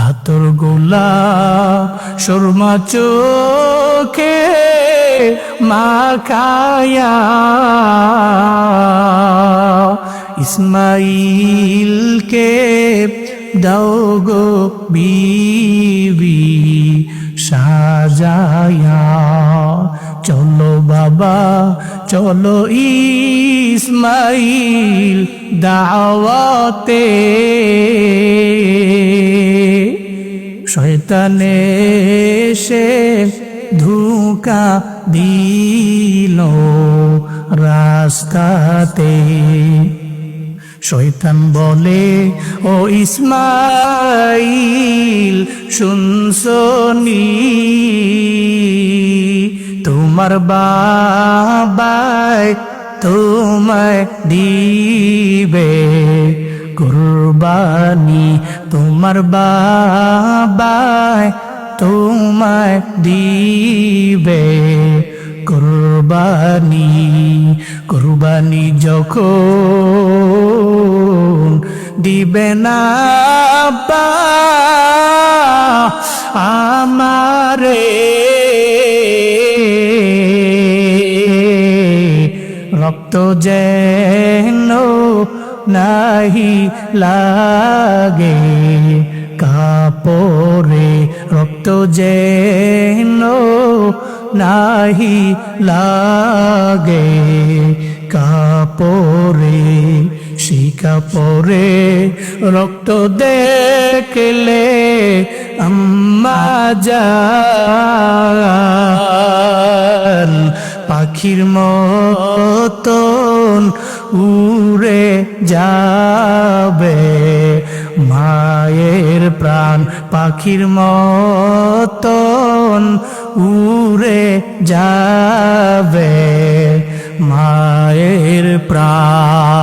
আতর গোলাপ সুরমা চোখে মাখায়া ইসমাইলকে দাও গো বিবি সাজায়া। চলো বাবা চলো ইসমাইল দাওয়াতে, শয়তানে এসে ধোঁকা দিল রাস্তাতে। শয়তান বলে ও ইসমাইল শুনছনি, তোমার বাবাই তোমায় দিবে কুরবানি, তোমার বাবাই তোমায় দিবে কুরবানি। কুরবানি যখন দিবে না আব্বা আমারে, রক্ত যেন নাহি লাগে কাপড়ে, রক্ত যেন নাহি লাগে কাপড়ে। সেই কাপড়ে রক্ত দেখলে আম্মা জান পাখির মতন উড়ে যাবে, মায়ের প্রাণ পাখির মতন উড়ে যাবে মায়ের প্রাণ।